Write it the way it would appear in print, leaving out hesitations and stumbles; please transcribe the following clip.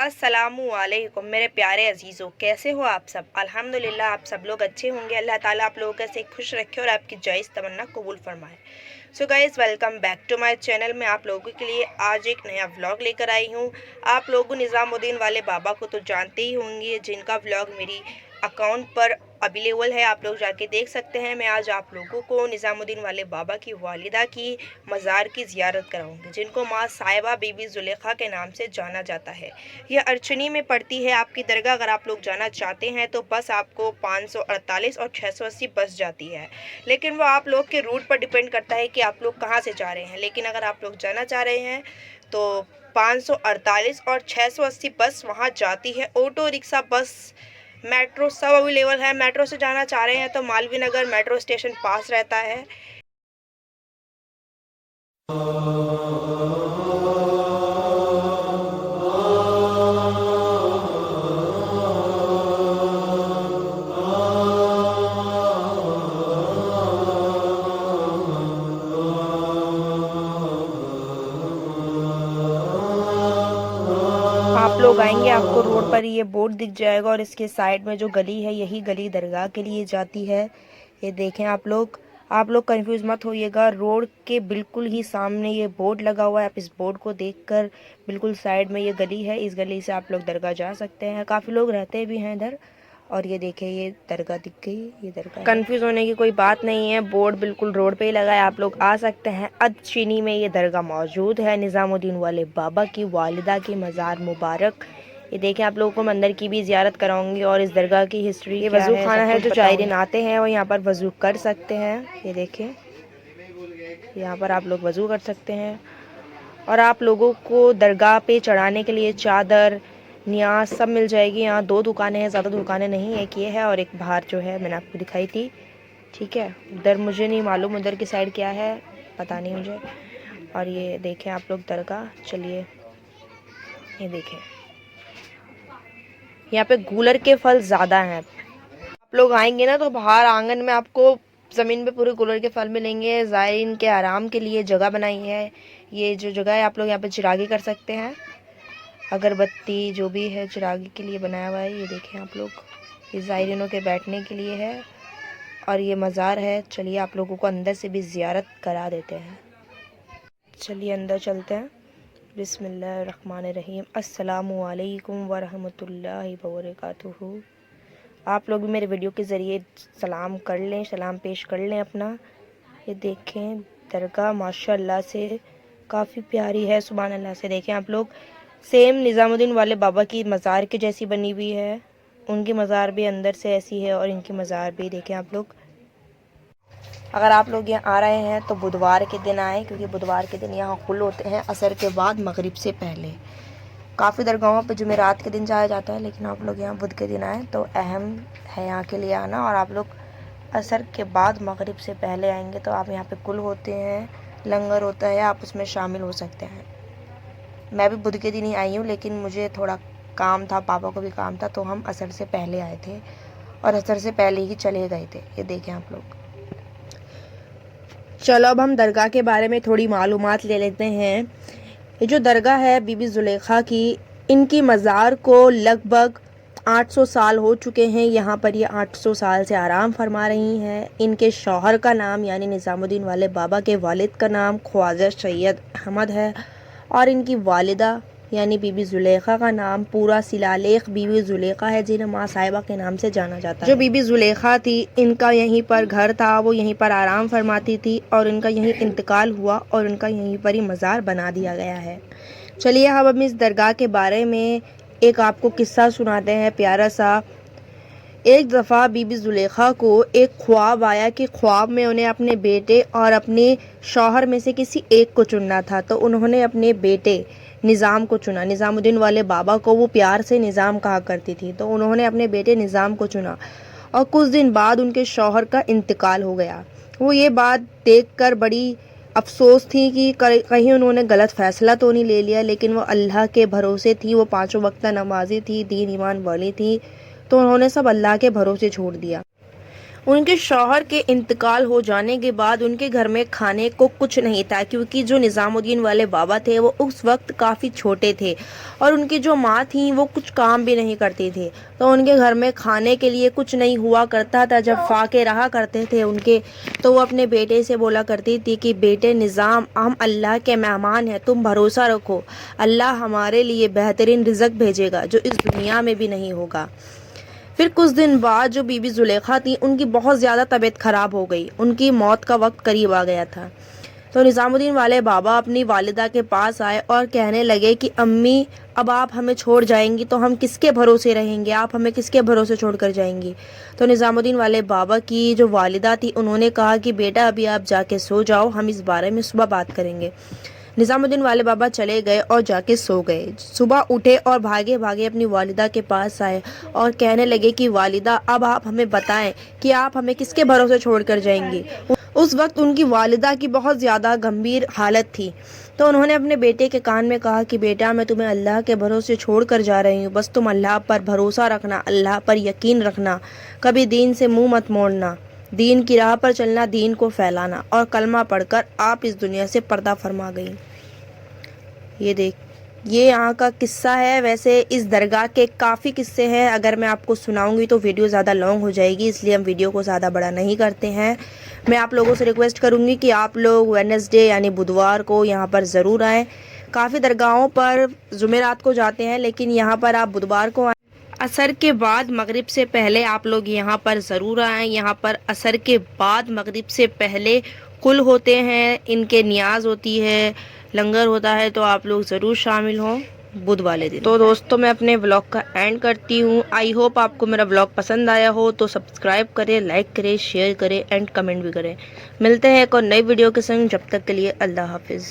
अस्सलामुअलैकुम मेरे प्यारे अजीज़ों, कैसे हो आप सब। अल्हम्दुलिल्लाह आप सब लोग अच्छे होंगे। अल्लाह ताला आप लोगों को ऐसे खुश रखे और आपकी जायज़ तमन्ना कबूल फरमाए। So guys, welcome back to my channel. मैं आप लोगों के लिए आज एक नया व्लॉग लेकर आई हूँ। आप लोग निज़ामुद्दीन वाले बाबा को तो जानते ही होंगे, जिनका व्लॉग मेरी अकाउंट पर अवेलेबल है, आप लोग जाके देख सकते हैं। मैं आज आप लोगों को निज़ामुद्दीन वाले बाबा की वालिदा की मज़ार की ज़ियारत कराऊंगी, जिनको माँ साहिबा बीबी ज़ुलेखा के नाम से जाना जाता है। यह अर्चनी में पड़ती है आपकी दरगाह। अगर आप लोग जाना चाहते हैं तो बस आपको 548 और 680 बस जाती है, लेकिन वो आप लोग के रूट पर डिपेंड करता है कि आप लोग कहाँ से जा रहे हैं। लेकिन अगर आप लोग जाना चाह रहे हैं तो 548 और 680 बस वहाँ जाती है। ऑटो रिक्शा, बस, मेट्रो सब अवेलेबल है। मेट्रो से जाना चाह रहे हैं तो मालवीय नगर मेट्रो स्टेशन पास रहता है। आप लोग आएंगे, आपको रोड पर ये बोर्ड दिख जाएगा और इसके साइड में जो गली है, यही गली दरगाह के लिए जाती है। ये देखें आप लोग कंफ्यूज मत होइएगा। रोड के बिल्कुल ही सामने ये बोर्ड लगा हुआ है। आप इस बोर्ड को देखकर बिल्कुल साइड में ये गली है, इस गली से आप लोग दरगाह जा सकते हैं। काफ़ी लोग रहते भी हैं इधर। और ये देखें, ये दरगाह दिख गई, ये दरगाह। कंफ्यूज होने की कोई बात नहीं है, बोर्ड बिल्कुल रोड पे ही लगा है, आप लोग आ सकते हैं। अदचीनी में ये दरगाह मौजूद है, निज़ामुद्दीन वाले बाबा की वालिदा की मज़ार मुबारक। ये देखें, आप लोगों को मंदिर की भी ज़ियारत कराऊंगी और इस दरगाह की हिस्ट्री। ये वज़ू खाना है, जो जायरीन आते हैं वो यहाँ पर वज़ू कर सकते हैं। ये देखें, यहाँ पर आप लोग वज़ू कर सकते हैं। और आप लोगों को दरगाह पे चढ़ाने के लिए चादर, नियाज सब मिल जाएगी। यहाँ 2 दुकानें हैं, ज़्यादा दुकानें नहीं, एक ये है और एक बाहर जो है मैंने आपको दिखाई थी। ठीक है, उधर मुझे नहीं मालूम उधर की साइड क्या है, पता नहीं मुझे। और ये देखें आप लोग दरगाह, चलिए ये देखें, यहाँ पे गूलर के फल ज़्यादा हैं। आप लोग आएंगे ना तो बाहर आंगन में आपको ज़मीन पे पूरे गूलर के फल मिलेंगे। ज़ायरीन के आराम के लिए जगह बनाई है। ये जो जगह है, आप लोग यहाँ पे चिरागी कर सकते हैं, अगरबत्ती जो भी है चिरागी के लिए बनाया हुआ है। ये देखें आप लोग, ये ज़ायरीनों के बैठने के लिए है और ये मज़ार है। चलिए आप लोगों को अंदर से भी ज़ियारत करा देते हैं। चलिए अंदर चलते हैं। बिस्मिल्लाहिर्रहमानिर्रहीम। अस्सलामु अलैकुम वरहमतुल्लाहि वबरकातुहू। आप लोग भी मेरे वीडियो के ज़रिए सलाम कर लें, सलाम पेश कर लें अपना। ये देखें दरगाह माशाल्लाह से काफ़ी प्यारी है, सुभान अल्लाह से। देखें आप लोग, सेम निज़ामुद्दीन वाले बाबा की मज़ार के जैसी बनी हुई है। उनकी मज़ार भी अंदर से ऐसी है और इनकी मज़ार भी। देखें आप लोग, अगर आप लोग यहाँ आ रहे हैं तो बुधवार के दिन आएँ, क्योंकि बुधवार के दिन यहाँ खुल होते हैं असर के बाद, मगरिब से पहले। काफ़ी दरगाहों पर जुमेरात के दिन जाया जाता है, लेकिन आप लोग यहाँ बुध के दिन आएँ तो अहम है यहाँ के लिए आना। और आप लोग असर के बाद मगरिब से पहले आएंगे तो आप यहाँ पे कुल होते हैं, लंगर होता है, आप उसमें शामिल हो सकते हैं। मैं भी बुध के दिन ही आई हूँ, लेकिन मुझे थोड़ा काम था, पापा को भी काम था, तो हम असर से पहले आए थे और असर से पहले ही चले गए थे। ये देखें आप लोग। चलो अब हम दरगाह के बारे में थोड़ी मालूमात ले लेते हैं। ये जो दरगाह है बीबी ज़ुलेखा की, इनकी मज़ार को लगभग 800 साल हो चुके हैं। यहाँ पर ये 800 साल से आराम फरमा रही हैं। इनके शौहर का नाम यानी निज़ामुद्दीन वाले बाबा के वालिद का नाम ख्वाजा सैयद अहमद है और इनकी वालिदा यानी बीबी ज़ुलेखा का नाम पूरा सिलालेख बीबी ज़ुलेखा है, जिन्हें माँ साहिबा के नाम से जाना जाता है। जो बीबी ज़ुलेखा थी, इनका यहीं पर घर था, वो यहीं पर आराम फरमाती थी और इनका यहीं इंतकाल हुआ और इनका यहीं पर ही मज़ार बना दिया गया है। चलिए हम इस दरगाह के बारे में एक आपको किस्सा सुनाते हैं प्यारा सा। एक दफ़ा बीबी ज़ुलेखा को एक ख्वाब आया कि ख्वाब में उन्हें अपने बेटे और अपने शौहर में से किसी एक को चुनना था। तो उन्होंने अपने बेटे निज़ाम को चुना। निज़ामुद्दीन वाले बाबा को वो प्यार से निज़ाम कहा करती थी, तो उन्होंने अपने बेटे निज़ाम को चुना और कुछ दिन बाद उनके शौहर का इंतकाल हो गया। वो ये बात देखकर बड़ी अफसोस थी कि कहीं उन्होंने गलत फ़ैसला तो नहीं ले लिया, लेकिन वो अल्लाह के भरोसे थी, वो 5 वक्त नमाज़ी थी, दीन ईमान वाली थी, तो उन्होंने सब अल्लाह के भरोसे छोड़ दिया। उनके शौहर के इंतकाल हो जाने के बाद उनके घर में खाने को कुछ नहीं था, क्योंकि जो निज़ामुद्दीन वाले बाबा थे वो उस वक्त काफ़ी छोटे थे और उनकी जो माँ थी वो कुछ काम भी नहीं करती थी, तो उनके घर में खाने के लिए कुछ नहीं हुआ करता था। जब फाके रहा करते थे उनके, तो वो अपने बेटे से बोला करती थी कि बेटे निज़ाम, हम अल्लाह के मेहमान हैं, तुम भरोसा रखो, अल्लाह हमारे लिए बेहतरीन रिज़्क भेजेगा जो इस दुनिया में भी नहीं होगा। फिर कुछ दिन बाद जो बीबी जुलेखा थी उनकी बहुत ज़्यादा तबीयत ख़राब हो गई, उनकी मौत का वक्त करीब आ गया था। तो निज़ामुद्दीन वाले बाबा अपनी वालिदा के पास आए और कहने लगे कि अम्मी, अब आप हमें छोड़ जाएंगी तो हम किसके भरोसे रहेंगे, आप हमें किसके भरोसे छोड़ कर जाएंगी। तो निज़ामुद्दीन वाले बाबा की जो वालिदा थी उन्होंने कहा कि बेटा अभी आप जाके सो जाओ, हम इस बारे में सुबह बात करेंगे। निज़ामुद्दीन वाले बाबा चले गए और जाके सो गए। सुबह उठे और भागे भागे अपनी वालिदा के पास आए और कहने लगे कि वालिदा, अब आप हमें बताएं कि आप हमें किसके भरोसे छोड़ कर जाएंगी। उस वक्त उनकी वालिदा की बहुत ज़्यादा गंभीर हालत थी, तो उन्होंने अपने बेटे के कान में कहा कि बेटा, मैं तुम्हें अल्लाह के भरोसे छोड़ कर जा रही हूँ, बस तुम अल्लाह पर भरोसा रखना, अल्लाह पर यकीन रखना, कभी दीन से मुँह मत मोड़ना, दीन की राह पर चलना, दीन को फैलाना। और कलमा पढ़कर आप इस दुनिया से पर्दा फरमा गई। ये यहाँ का किस्सा है। वैसे इस दरगाह के काफ़ी किस्से हैं, अगर मैं आपको सुनाऊंगी तो वीडियो ज़्यादा लॉन्ग हो जाएगी, इसलिए हम वीडियो को ज़्यादा बड़ा नहीं करते हैं। मैं आप लोगों से रिक्वेस्ट करूँगी कि आप लोग वेडनेसडे यानी बुधवार को यहाँ पर ज़रूर आएँ। काफ़ी दरगाहों पर जुमेरात को जाते हैं, लेकिन यहाँ पर आप बुधवार को आएँ। असर के बाद मगरिब से पहले आप लोग यहाँ पर ज़रूर आएँ। यहाँ पर असर के बाद मगरिब से पहले कुल होते हैं, इनके नियाज होती है, लंगर होता है, तो आप लोग ज़रूर शामिल हों बुध वाले दिन। तो दोस्तों, मैं अपने व्लॉग का एंड करती हूँ। आई होप आपको मेरा व्लॉग पसंद आया हो, तो सब्सक्राइब करें, लाइक करें, शेयर करें एंड कमेंट भी करें। मिलते हैं एक और नई वीडियो के संग, जब तक के लिए अल्लाह हाफिज़।